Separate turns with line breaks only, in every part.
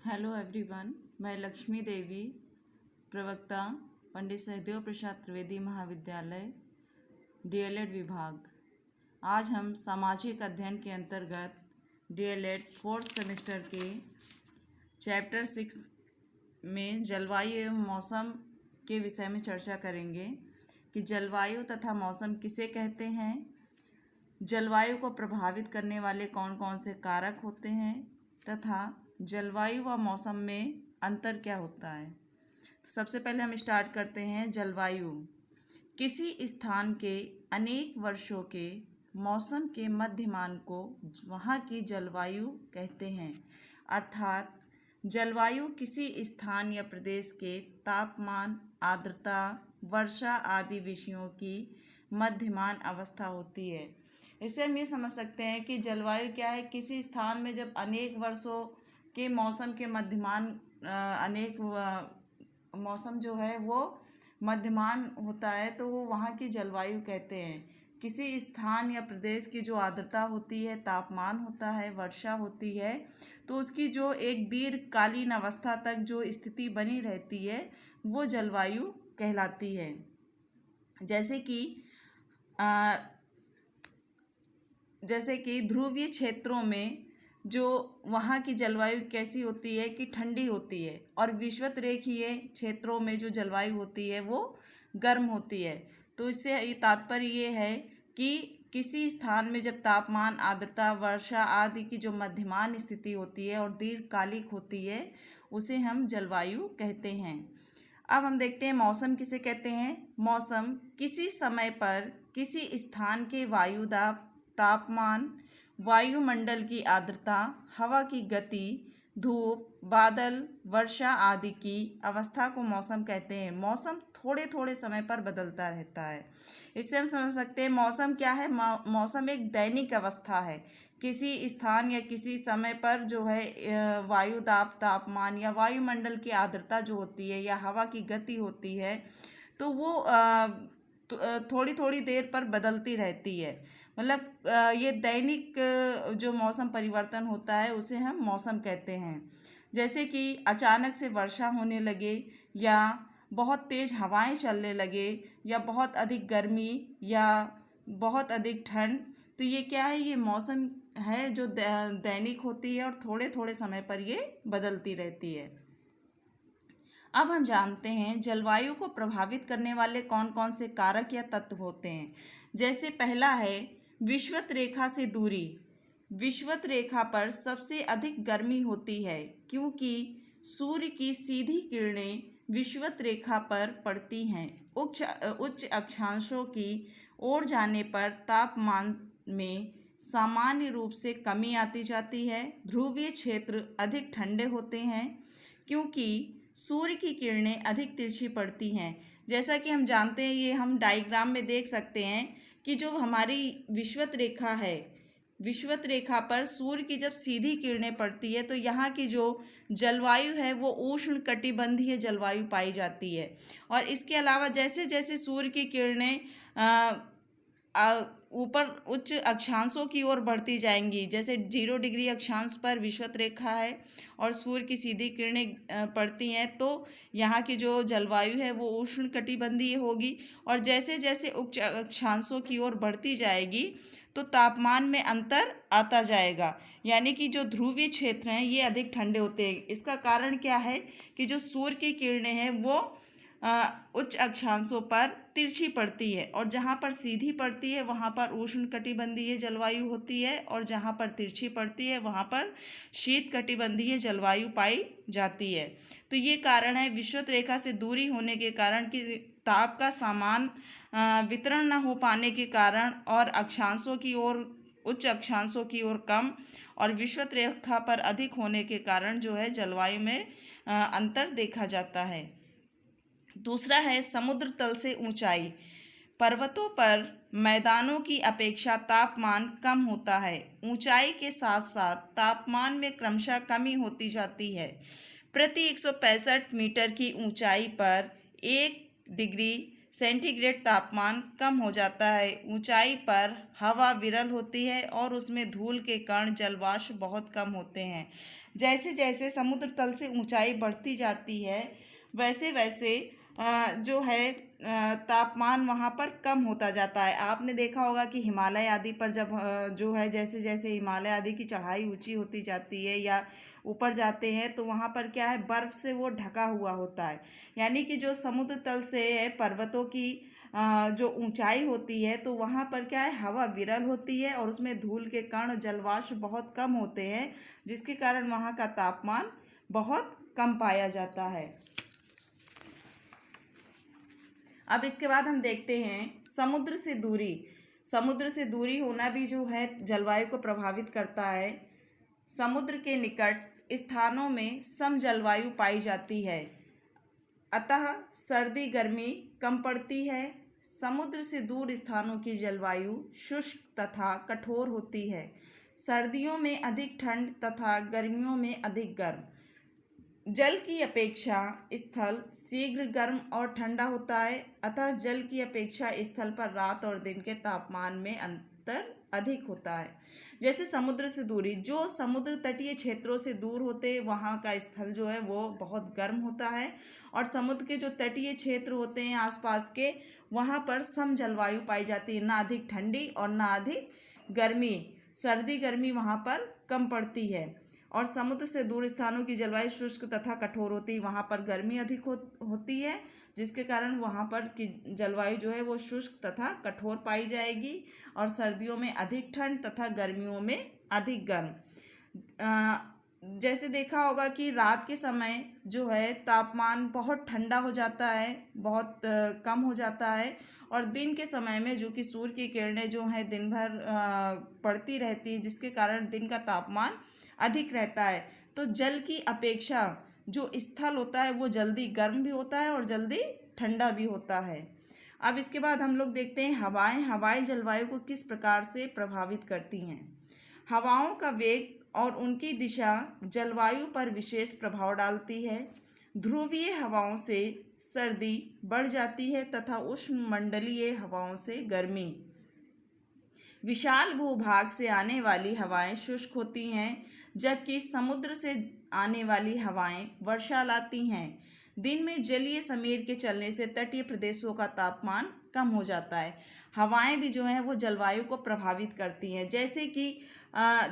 Hello everyone, मैं लक्ष्मी देवी, प्रवक्ता पंडित सहदेव प्रसाद त्रिवेदी महाविद्यालय डीएलएड विभाग। आज हम सामाजिक अध्ययन के अंतर्गत डीएलएड फोर्थ सेमेस्टर के चैप्टर 6 में जलवायु एवं मौसम के विषय में चर्चा करेंगे कि जलवायु तथा मौसम किसे कहते हैं, जलवायु को प्रभावित करने वाले कौन कौन से कारक होते हैं तथा जलवायु व मौसम में अंतर क्या होता है। तो सबसे पहले हम स्टार्ट करते हैं। जलवायु किसी स्थान के अनेक वर्षों के मौसम के मध्यमान को वहाँ की जलवायु कहते हैं। अर्थात जलवायु किसी स्थान या प्रदेश के तापमान, आर्द्रता, वर्षा आदि विषयों की मध्यमान अवस्था होती है। इससे हम ये समझ सकते हैं कि जलवायु क्या है। किसी स्थान में जब अनेक वर्षों के मौसम के मध्यमान मौसम जो है वो मध्यमान होता है तो वो वहाँ की जलवायु कहते हैं। किसी स्थान या प्रदेश की जो आर्द्रता होती है, तापमान होता है, वर्षा होती है, तो उसकी जो एक दीर्घकालीन अवस्था तक जो स्थिति बनी रहती है वो जलवायु कहलाती है। जैसे कि ध्रुवीय क्षेत्रों में जो वहाँ की जलवायु कैसी होती है कि ठंडी होती है, और विषुवतरेखीय क्षेत्रों में जो जलवायु होती है वो गर्म होती है। तो इससे ये तात्पर्य ये है कि किसी स्थान में जब तापमान, आर्द्रता, वर्षा आदि की जो मध्यमान स्थिति होती है और दीर्घकालिक होती है उसे हम जलवायु कहते हैं। अब हम देखते हैं मौसम किसे कहते हैं। मौसम किसी समय पर किसी स्थान के वायु दाब, तापमान, वायुमंडल की आर्द्रता, हवा की गति, धूप, बादल, वर्षा आदि की अवस्था को मौसम कहते हैं। मौसम थोड़े थोड़े समय पर बदलता रहता है। इससे हम समझ सकते हैं मौसम क्या है। मौसम एक दैनिक अवस्था है। किसी स्थान या किसी समय पर जो है वायु दाब, तापमान या वायुमंडल की आर्द्रता जो होती है या हवा की गति होती है तो वो थोड़ी थोड़ी देर पर बदलती रहती है। मतलब ये दैनिक जो मौसम परिवर्तन होता है उसे हम मौसम कहते हैं। जैसे कि अचानक से वर्षा होने लगे या बहुत तेज़ हवाएं चलने लगे या बहुत अधिक गर्मी या बहुत अधिक ठंड, तो ये क्या है, ये मौसम है जो दैनिक होती है और थोड़े थोड़े समय पर ये बदलती रहती है। अब हम जानते हैं जलवायु को प्रभावित करने वाले कौन कौन से कारक या तत्व होते हैं। जैसे पहला है विषुवत रेखा से दूरी। विषुवत रेखा पर सबसे अधिक गर्मी होती है क्योंकि सूर्य की सीधी किरणें विषुवत रेखा पर पड़ती हैं। उच्च अक्षांशों की ओर जाने पर तापमान में सामान्य रूप से कमी आती जाती है। ध्रुवीय क्षेत्र अधिक ठंडे होते हैं क्योंकि सूर्य की किरणें अधिक तिरछी पड़ती हैं। जैसा कि हम जानते हैं, ये हम डायग्राम में देख सकते हैं कि जो हमारी विषुवत रेखा है, विषुवत रेखा पर सूर्य की जब सीधी किरणें पड़ती है तो यहाँ की जो जलवायु है वो उष्ण कटिबंधीय जलवायु पाई जाती है। और इसके अलावा जैसे जैसे सूर्य की किरणें ऊपर उच्च अक्षांशों की ओर बढ़ती जाएंगी, जैसे 0 डिग्री अक्षांश पर विषुवत रेखा है और सूर्य की सीधी किरणें पड़ती हैं, तो यहाँ की जो जलवायु है वो उष्ण कटिबंधीय होगी। और जैसे जैसे उच्च अक्षांशों की ओर बढ़ती जाएगी तो तापमान में अंतर आता जाएगा, यानी कि जो ध्रुवीय क्षेत्र हैं ये अधिक ठंडे होते हैं। इसका कारण क्या है कि जो सूर्य की किरणें हैं वो उच्च अक्षांशों पर तिरछी पड़ती है, और जहाँ पर सीधी पड़ती है वहाँ पर उष्ण कटिबंधीय जलवायु होती है और जहाँ पर तिरछी पड़ती है वहाँ पर शीत कटिबंधीय जलवायु पाई जाती है। तो ये कारण है विषुवत रेखा से दूरी होने के कारण कि ताप का समान वितरण न हो पाने के कारण और अक्षांशों की ओर, उच्च अक्षांशों की ओर कम और विषुवत रेखा पर अधिक होने के कारण जो है जलवायु में अंतर देखा जाता है। दूसरा है समुद्र तल से ऊंचाई। पर्वतों पर मैदानों की अपेक्षा तापमान कम होता है। ऊंचाई के साथ साथ तापमान में क्रमशः कमी होती जाती है। प्रति 165 मीटर की ऊंचाई पर 1 डिग्री सेंटीग्रेड तापमान कम हो जाता है। ऊंचाई पर हवा विरल होती है और उसमें धूल के कण, जलवाष्प बहुत कम होते हैं। जैसे जैसे समुद्र तल से ऊंचाई बढ़ती जाती है वैसे वैसे जो है तापमान वहाँ पर कम होता जाता है। आपने देखा होगा कि हिमालय आदि पर जब जो है जैसे जैसे हिमालय आदि की चढ़ाई ऊंची होती जाती है या ऊपर जाते हैं तो वहाँ पर क्या है, बर्फ़ से वो ढका हुआ होता है। यानी कि जो समुद्र तल से पर्वतों की जो ऊंचाई होती है तो वहाँ पर क्या है, हवा विरल होती है और उसमें धूल के कण जलवाष्प बहुत कम होते हैं, जिसके कारण वहाँ का तापमान बहुत कम पाया जाता है। अब इसके बाद हम देखते हैं समुद्र से दूरी। समुद्र से दूरी होना भी जो है जलवायु को प्रभावित करता है। समुद्र के निकट स्थानों में सम जलवायु पाई जाती है, अतः सर्दी गर्मी कम पड़ती है। समुद्र से दूर स्थानों की जलवायु शुष्क तथा कठोर होती है। सर्दियों में अधिक ठंड तथा गर्मियों में अधिक गर्म। जल की अपेक्षा स्थल शीघ्र गर्म और ठंडा होता है, अतः जल की अपेक्षा स्थल पर रात और दिन के तापमान में अंतर अधिक होता है। जैसे समुद्र से दूरी, जो समुद्र तटीय क्षेत्रों से दूर होते वहाँ का स्थल जो है वो बहुत गर्म होता है, और समुद्र के जो तटीय क्षेत्र होते हैं आसपास के, वहाँ पर सम जलवायु पाई जाती है, ना अधिक ठंडी और ना अधिक गर्मी। सर्दी गर्मी वहाँ पर कम पड़ती है। और समुद्र से दूर स्थानों की जलवायु शुष्क तथा कठोर होती है, वहाँ पर गर्मी अधिक होती है, जिसके कारण वहाँ पर की जलवायु जो है वो शुष्क तथा कठोर पाई जाएगी, और सर्दियों में अधिक ठंड तथा गर्मियों में अधिक गर्म। जैसे देखा होगा कि रात के समय जो है तापमान बहुत ठंडा हो जाता है, बहुत कम हो जाता है, और दिन के समय में जो कि सूर्य की किरणें जो हैं दिन भर पड़ती रहती है, जिसके कारण दिन का तापमान अधिक रहता है। तो जल की अपेक्षा जो स्थल होता है वो जल्दी गर्म भी होता है और जल्दी ठंडा भी होता है। अब इसके बाद हम लोग देखते हैं हवाएं। हवाएं जलवायु को किस प्रकार से प्रभावित करती हैं। हवाओं का वेग और उनकी दिशा जलवायु पर विशेष प्रभाव डालती है। ध्रुवीय हवाओं से सर्दी बढ़ जाती है तथा उष्णमंडलीय हवाओं से गर्मी। विशाल भूभाग से आने वाली हवाएं शुष्क होती हैं, जबकि समुद्र से आने वाली हवाएं वर्षा लाती हैं। दिन में जलीय समीर के चलने से तटीय प्रदेशों का तापमान कम हो जाता है। हवाएं भी जो हैं वो जलवायु को प्रभावित करती हैं। जैसे कि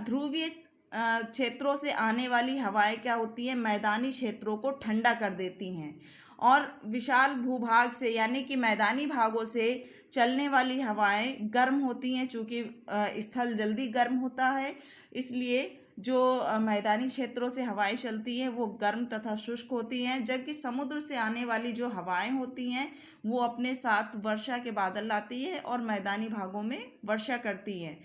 ध्रुवीय क्षेत्रों से आने वाली हवाएं क्या होती हैं, मैदानी क्षेत्रों को ठंडा कर देती हैं, और विशाल भूभाग से यानी कि मैदानी भागों से चलने वाली हवाएं गर्म होती हैं। चूँकि स्थल जल्दी गर्म होता है, इसलिए जो मैदानी क्षेत्रों से हवाएं चलती हैं वो गर्म तथा शुष्क होती हैं, जबकि समुद्र से आने वाली जो हवाएं होती हैं वो अपने साथ वर्षा के बादल लाती है और मैदानी भागों में वर्षा करती हैं।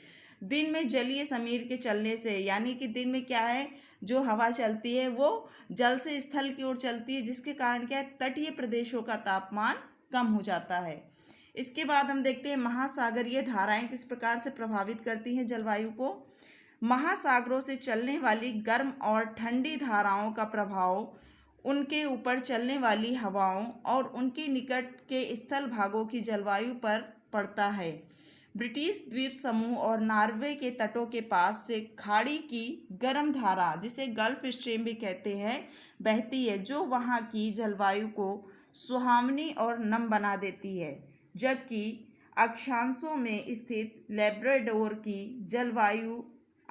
दिन में जलीय समीर के चलने से, यानी कि दिन में क्या है, जो हवा चलती है वो जल से स्थल की ओर चलती है, जिसके कारण क्या है, तटीय प्रदेशों का तापमान कम हो जाता है। इसके बाद हम देखते हैं महासागरीय धाराएं किस प्रकार से प्रभावित करती हैं जलवायु को। महासागरों से चलने वाली गर्म और ठंडी धाराओं का प्रभाव उनके ऊपर चलने वाली हवाओं और उनके निकट के स्थल भागों की जलवायु पर पड़ता है। ब्रिटिश द्वीप समूह और नॉर्वे के तटों के पास से खाड़ी की गर्म धारा, जिसे गल्फ स्ट्रीम भी कहते हैं, बहती है, जो वहाँ की जलवायु को सुहावनी और नम बना देती है, जबकि अक्षांशों में स्थित लैब्राडोर की जलवायु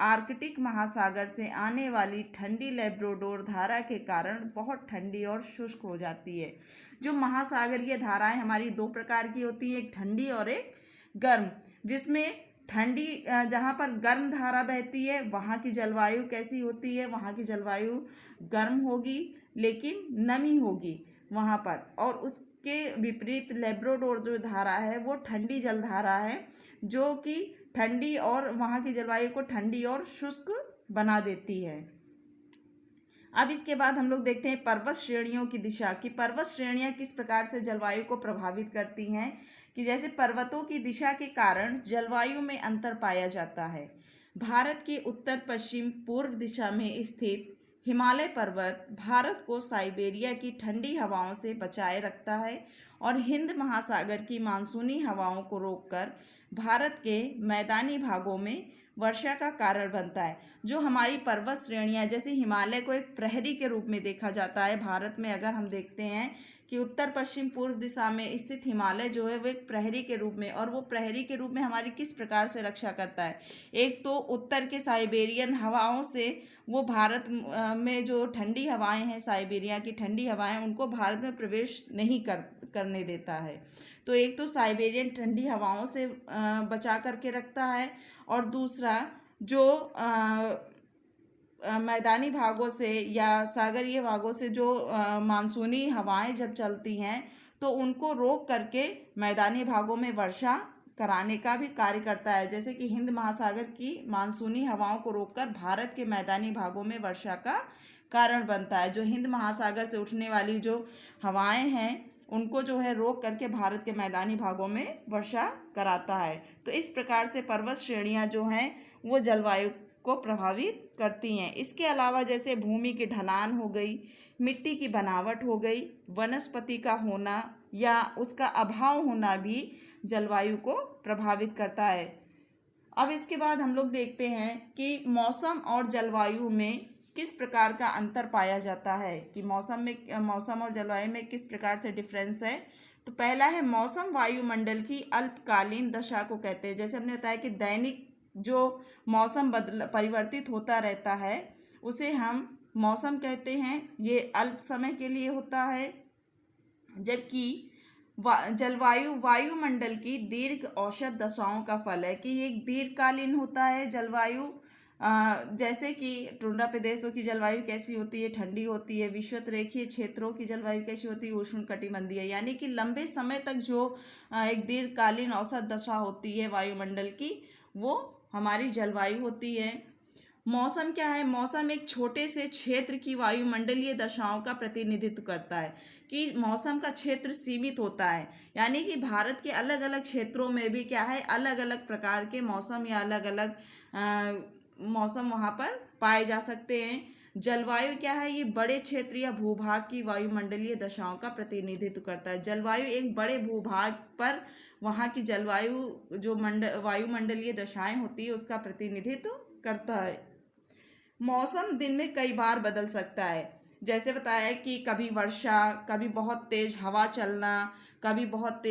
आर्कटिक महासागर से आने वाली ठंडी लैब्राडोर धारा के कारण बहुत ठंडी और शुष्क हो जाती है। जो महासागरीय धाराएं हमारी दो प्रकार की होती हैं, एक ठंडी और एक गर्म, जिसमें ठंडी जहाँ पर गर्म धारा बहती है वहाँ की जलवायु कैसी होती है, वहाँ की जलवायु गर्म होगी लेकिन नमी होगी वहाँ पर, और उसके विपरीत लैब्राडोर जो धारा है वो ठंडी जल धारा है, जो कि ठंडी और वहाँ की जलवायु को ठंडी और शुष्क बना देती है। अब इसके बाद हम लोग देखते हैं पर्वत श्रेणियों की दिशा, कि पर्वत श्रेणियाँ किस प्रकार से जलवायु को प्रभावित करती हैं। कि जैसे पर्वतों की दिशा के कारण जलवायु में अंतर पाया जाता है। भारत के उत्तर पश्चिम पूर्व दिशा में स्थित हिमालय पर्वत भारत को साइबेरिया की ठंडी हवाओं से बचाए रखता है और हिंद महासागर की मानसूनी हवाओं को रोककर भारत के मैदानी भागों में वर्षा का कारण बनता है। जो हमारी पर्वत श्रेणियाँ, जैसे हिमालय को एक प्रहरी के रूप में देखा जाता है। भारत में अगर हम देखते हैं कि उत्तर पश्चिम पूर्व दिशा में स्थित हिमालय जो है वो एक प्रहरी के रूप में, और वो प्रहरी के रूप में हमारी किस प्रकार से रक्षा करता है। एक तो उत्तर के साइबेरियन हवाओं से वो भारत में जो ठंडी हवाएं हैं, साइबेरिया की ठंडी हवाएं, उनको भारत में प्रवेश नहीं करने देता है। तो एक तो साइबेरियन ठंडी हवाओं से बचा करके रखता है, और दूसरा जो मैदानी भागों से या सागरीय भागों से जो मानसूनी हवाएं जब चलती हैं तो उनको रोक करके मैदानी भागों में वर्षा कराने का भी कार्य करता है। जैसे कि हिंद महासागर की मानसूनी हवाओं को रोककर भारत के मैदानी भागों में वर्षा का कारण बनता है। जो हिंद महासागर से उठने वाली जो हवाएं हैं उनको जो है रोक करके भारत के मैदानी भागों में वर्षा कराता है। तो इस प्रकार से पर्वत श्रेणियां जो हैं वो जलवायु को प्रभावित करती हैं। इसके अलावा जैसे भूमि की ढलान हो गई, मिट्टी की बनावट हो गई, वनस्पति का होना या उसका अभाव होना भी जलवायु को प्रभावित करता है। अब इसके बाद हम लोग देखते हैं कि मौसम और जलवायु में किस प्रकार का अंतर पाया जाता है, कि मौसम और जलवायु में किस प्रकार से डिफरेंस है। तो पहला है मौसम वायुमंडल की अल्पकालीन दशा को कहते हैं। जैसे हमने बताया कि दैनिक जो मौसम परिवर्तित होता रहता है उसे हम मौसम कहते हैं। ये अल्प समय के लिए होता है, जबकि जलवायु वायुमंडल की दीर्घ औसत दशाओं का फल है, कि ये एक दीर्घकालीन होता है जलवायु। जैसे कि टुंड्रा प्रदेशों की जलवायु कैसी होती है, ठंडी होती है। विषुवत रेखीय क्षेत्रों की जलवायु कैसी होती है, उष्णकटिबंधीय, यानी कि लंबे समय तक जो एक दीर्घकालीन औसत दशा होती है वायुमंडल की, वो हमारी जलवायु होती है। मौसम क्या है, मौसम एक छोटे से क्षेत्र की वायुमंडलीय दशाओं का प्रतिनिधित्व करता है, कि मौसम का क्षेत्र सीमित होता है, यानी कि भारत के अलग अलग क्षेत्रों में भी क्या है, अलग अलग प्रकार के मौसम या अलग अलग मौसम वहाँ पर पाए जा सकते हैं। जलवायु क्या है, ये बड़े क्षेत्र या भूभाग की वायुमंडलीय दशाओं का प्रतिनिधित्व करता है। जलवायु एक बड़े भूभाग पर वहाँ की जलवायु जो वायुमंडलीय दशाएं होती है उसका प्रतिनिधित्व करता है। मौसम दिन में कई बार बदल सकता है। जैसे बताया कि कभी वर्षा, कभी बहुत तेज हवा चलना, कभी बहुत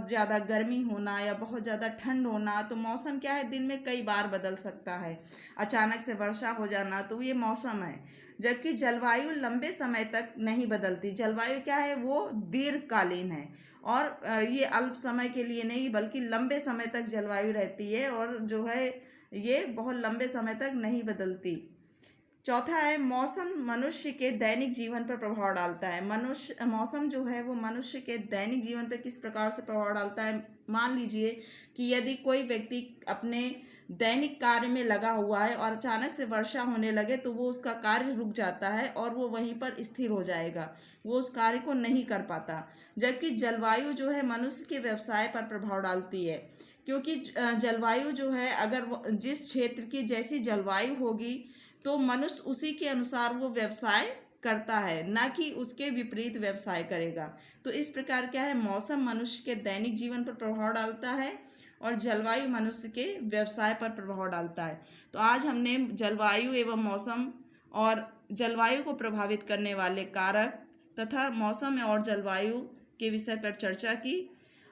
ज़्यादा गर्मी होना या बहुत ज़्यादा ठंड होना। तो मौसम क्या है, दिन में कई बार बदल सकता है। अचानक से वर्षा हो जाना, तो ये मौसम है। जबकि जलवायु लंबे समय तक नहीं बदलती। जलवायु क्या है, वो दीर्घकालीन है, और ये अल्प समय के लिए नहीं बल्कि लंबे समय तक जलवायु रहती है, और जो है ये बहुत लंबे समय तक नहीं बदलती। चौथा है मौसम मनुष्य के दैनिक जीवन पर प्रभाव डालता है। मौसम जो है वो मनुष्य के दैनिक जीवन पर किस प्रकार से प्रभाव डालता है। मान लीजिए कि यदि कोई व्यक्ति अपने दैनिक कार्य में लगा हुआ है और अचानक से वर्षा होने लगे तो वो उसका कार्य रुक जाता है और वो वहीं पर स्थिर हो जाएगा, वो उस कार्य को नहीं कर पाता। जबकि जलवायु जो है मनुष्य के व्यवसाय पर प्रभाव डालती है, क्योंकि जलवायु जो है अगर जिस क्षेत्र की जैसी जलवायु होगी तो मनुष्य उसी के अनुसार वो व्यवसाय करता है, ना कि उसके विपरीत व्यवसाय करेगा। तो इस प्रकार क्या है, मौसम मनुष्य के दैनिक जीवन पर प्रभाव डालता है और जलवायु मनुष्य के व्यवसाय पर प्रभाव डालता है। तो आज हमने जलवायु एवं मौसम और जलवायु को प्रभावित करने वाले कारक तथा मौसम और जलवायु के विषय पर चर्चा की।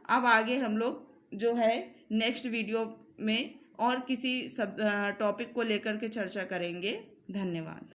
अब आगे हम लोग जो है नेक्स्ट वीडियो में और किसी सब टॉपिक को लेकर के चर्चा करेंगे। धन्यवाद।